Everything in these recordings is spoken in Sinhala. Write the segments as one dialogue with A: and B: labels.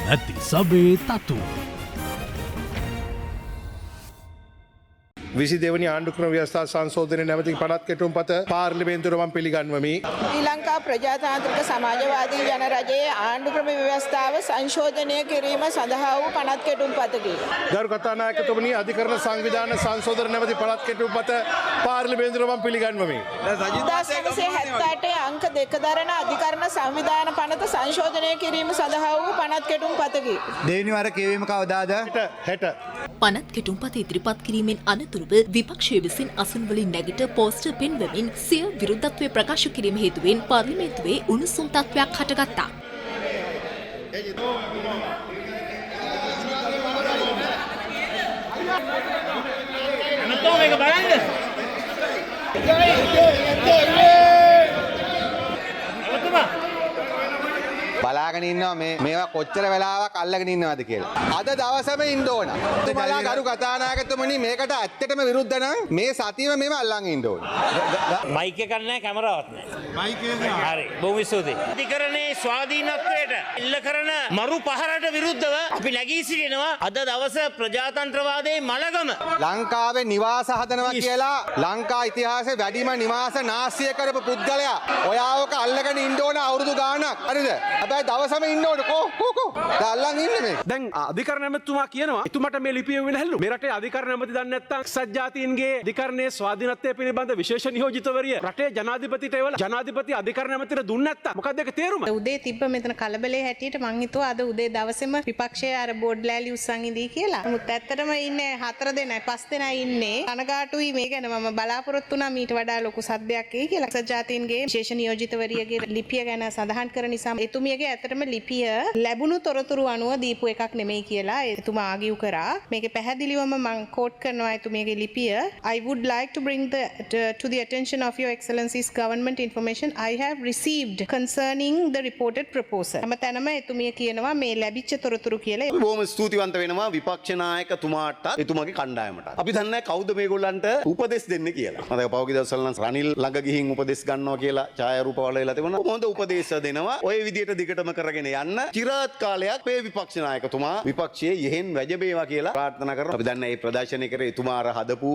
A: නැති සබේ තතු.
B: 22 වෙනි ආණ්ඩුක්‍රම ව්‍යවස්ථා සංශෝධනයේ නැවති පනත් කෙටුම්පත පාර්ලිමේන්තුවට මම පිළිගන්වමි.
C: ශ්‍රී ලංකා ප්‍රජාතාන්ත්‍රික සමාජවාදී ජනරජයේ ආණ්ඩුක්‍රම ව්‍යවස්ථාව සංශෝධනය කිරීම සඳහා වූ පනත් කෙටුම්පතකි.
B: ගරු කතානායකතුමනි අධිකරණ සංවිධාන සංශෝධන නැවති පනත් කෙටුම්පත පාර්ලිමේන්තුවට මම පිළිගන්වමි.
C: 1978 අංක 2 දරන අධිකරණ සංවිධාන පනත සංශෝධනය කිරීම සඳහා වූ පනත් කෙටුම්පතකි.
D: දෙවෙනි වර කියවීම කවදාද?
B: හෙට
E: පනත් කෙටුම්පත ඉදිරිපත් කිරීමෙන් අනතුරුව විපක්ෂය විසින් අසුන්වලින් නැගිට පෝස්ටර් පෙන්වමින් සිය විරුද්ධත්වය ප්‍රකාශ කිරීම හේතුවෙන් පාර්ලිමේන්තුවේ උණුසුම් තත්ත්වයක් හටගත්තා.
D: බලාගෙන ඉන්නවා මේවා කොච්චර වෙලාවක් අල්ලගෙන ඉන්නවද කියලා. අද දවසම ඉන්න ඕන. ඔයාලා ගරු කතානායකතුමනි මේකට ඇත්තටම විරුද්ධ නම් මේ සතියම මේව අල්ලන් ඉන්න ඕන.
F: මයික් එකක් නැහැ කැමරාවක් නැහැ. මයික් එක හරි. බොහොම ස්තුතියි. අධිකරණයේ ස්වාධීනත්වයට ඉල්ල කරන මරු පහරට විරුද්ධව අපි නැගී සිටිනවා. අද දවස ප්‍රජාතන්ත්‍රවාදයේ මලගම.
D: ලංකාවේ නිවාස හදනවා කියලා ලංකා ඉතිහාසයේ වැඩිම නිවාස නාස්තිය කරපු පුද්ගලයා ඔයාවක අල්ලගෙන ඉන්න ඕන අවුරුදු ගාණක්. හරිද? හැබැයි දවසම ඉන්න ඕන කෝ දැන් අල්ලන් ඉන්නේ මේ.
G: දැන් අධිකරණ ඇමතිතුමා කියනවා එතුමාට මේ ලිපිය වෙන හැලු. මේ රටේ අධිකරණ ඇමති දන්නේ නැත්නම් එක්සත් ජාතීන්ගේ අධිකරණයේ ස්වාධීනත්වය පිළිබඳ විශේෂ නියෝජිතවරිය රටේ ජනාධිපතිට එවලා ජනාධිපති අධිකරණ ඇමතිට දුන්නේ නැත්නම් මොකක්ද ඒක තේරුම?
C: උදේ තිබ්බ මෙතන කලබලේ හැටියට මං හිතුවා අද උදේ දවසේම විපක්ෂයේ අර බෝඩ් ලෑලි උස්සන් ඉදී කියලා. නමුත් ඇත්තටම ඉන්නේ 4 දෙනයි 5 දෙනයි ඉන්නේ. කනගාටුයි මේ ගැන මම බලාපොරොත්තු වුණා මීට වඩා ලොකු සද්දයක් එයි කියලා. එක්සත් ජාතීන්ගේ විශේෂ නියෝජිතවරියගේ ලිපිය ගැන සඳහන් කරන නිසා එතුමියගේ ඇත්තටම ලිපිය ලැබුණු තොරතුරු අනුව දීපු එකක් නෙමෙයි කියලා එතුමා ආගියු කරා. මේකේ පැහැදිලිවම මම කෝට් කරනවා එතුමියගේ ලිපිය. I would like to bring to the attention of your excellency's government information I have received concerning the reported proposal. හැමතැනම එතුමිය කියනවා මේ ලැබිච්ච තොරතුරු කියලා.
H: බොහොම ස්තුතිවන්ත වෙනවා විපක්ෂ නායකතුමාට එතුමාගේ කණ්ඩායමට. අපි දන්නේ කවුද මේගොල්ලන්ට උපදෙස් දෙන්නේ කියලා. මම පහුගිය දවස්වල නම් රනිල් ළඟ ගිහින් උපදෙස් ගන්නවා කියලා ඡායාරූප වල එලා තිබුණා. හොඳ උපදේශ දෙනවා. ඔය විදියට දිගටම කරගෙන යන්න. චිරාත් කාලයක් මේ විපක්ෂ නායකතුමා විපක්ෂයේ යෙහෙන් වැජබේවා කියලා ප්‍රාර්ථනා කරනවා. අපි දන්නේ මේ ප්‍රදර්ශනය කරේ එතුමා අර හදපු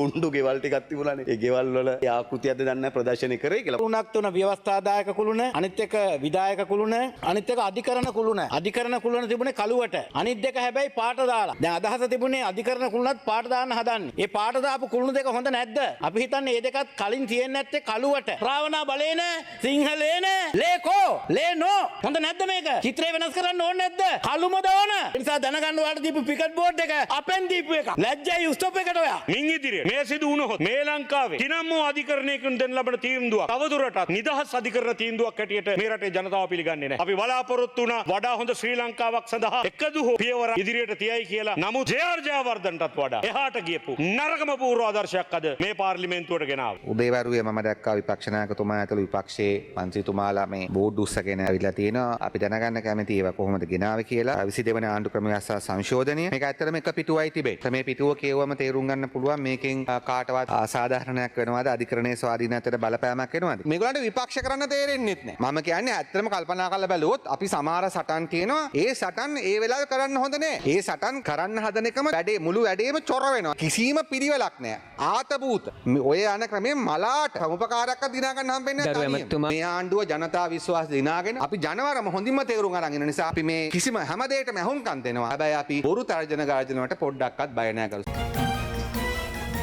H: උණ්ඩු ගෙවල් ටිකක් තිබුණානේ. ඒ ගෙවල් වල ඒ ආකෘතියක්ද දන්නේ ප්‍රදර්ශනය කරේ කියලා.
F: තුනක් තුන ව්‍යවස්ථාදායක කුළුණ, අනිත් එක විධායක කුළුණ, අනිත් එක අධිකරණ කුළුණ. අධිකරණ කුළුණ තිබුණේ කළුවට. අනිත් දෙක හැබැයි පාට දාලා. දැන් අදහස තිබුණේ අධිකරණ කුළුණත් පාට දාන්න හදන්නේ. ඒ පාට දාපු කුළුණ දෙක හොඳ නැද්ද? අපි හිතන්නේ මේ දෙකත් කලින් තියෙන්නේ නැත්තේ කළුවට. රාවණා බලේන සිංහලේන ලේකෝ ලේනෝ හොඳ නැද්ද මේක? චිත්‍රය වෙනස් කරන්න ඕනේ නැද්ද? කළුමද ඕන? ඒ නිසා දැනගන්න ඔයාලට දීපු පිකට් බෝඩ් එක අපෙන් දීපු එක. ලැජ්ජයි ස්ටොප් එකට ඔයා.
I: මින් ඉදිරියේ මේ සිදු වුණොත් මේ ලංකාවේ කිනම් වූ අධිකරණයකින් දෙන්න ලබන තීන්දුවක් තවදුරටත් නිදහස් අධිකරණ තීන්දුවක් හැටියට මේ රටේ ජනතාව පිළිගන්නේ නැහැ. අපි බලාපොරොත්තු වුණා වඩා හොඳ ශ්‍රී ලංකාවක් සඳහා එකදු හෝ පියවර ඉදිරියට තියයි කියලා. නමුත් ජේ.ආර්. ජයවර්ධනටත් වඩා එහාට ගියපු නරකම පූර්ව ආදර්ශයක් අද මේ පාර්ලිමේන්තුවට ගෙනාවා.
D: උදේවරුේ මම දැක්කා විපක්ෂ නායකතුමා ඇතුළු විපක්ෂයේ මන්ත්‍රීතුමාලා මේ බෝඩ් උස්සගෙන ඇවිල්ලා තියෙනවා. අපි දැනගන්න කැමති ඒවා කොහොමද ගෙනාවේ කියලා. 22 වෙනි ආණ්ඩුක්‍රම ව්‍යවස්ථා සංශෝධනය. මේක ඇත්තටම එක පිටුවයි තිබෙන්නේ. මේ පිටුව කියවම තේරුම් ගන්න පුළුවන් මේකෙන් කාටවත් අසාධාරණයක් වෙනවද අධිකරණයේ ස්වාධීනත්වයට බලපෑමක් වෙනවද? මේගොල්ලන්ට විපක්ෂ කරන්න තේරෙන්නේ නැහැ. මම කියන්නේ ඇත්තටම කල්පනා කරලා බැලුවොත් අපි සමහර සටන් තියෙනවා. ඒ සටන් ඒ වෙලාවේ කරන්න හොඳ නැහැ. ඒ සටන් කරන්න හදන එකම වැඩේ මුළු වැඩේම චොර වෙනවා. කිසිම පිළිවෙලක් නැහැ. ආතපූත. ඔය යන ක්‍රමයෙන් මලාට උපකාරයක් දිනා ගන්න හම්බෙන්නේ නැහැ. මේ ආණ්ඩුව ජනතා විශ්වාස දිනාගෙන අපි ජනවරම හොඳින්ම තේරුම් අරන් ඉන්න නිසා අපි මේ කිසිම හැම දෙයකටම ඇහුම්කන් දෙනවා. හැබැයි අපි බොරු තර්ජන ගාජන වලට පොඩ්ඩක්වත් බය නැහැ.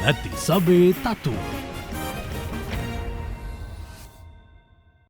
A: නැති සබේ තතු.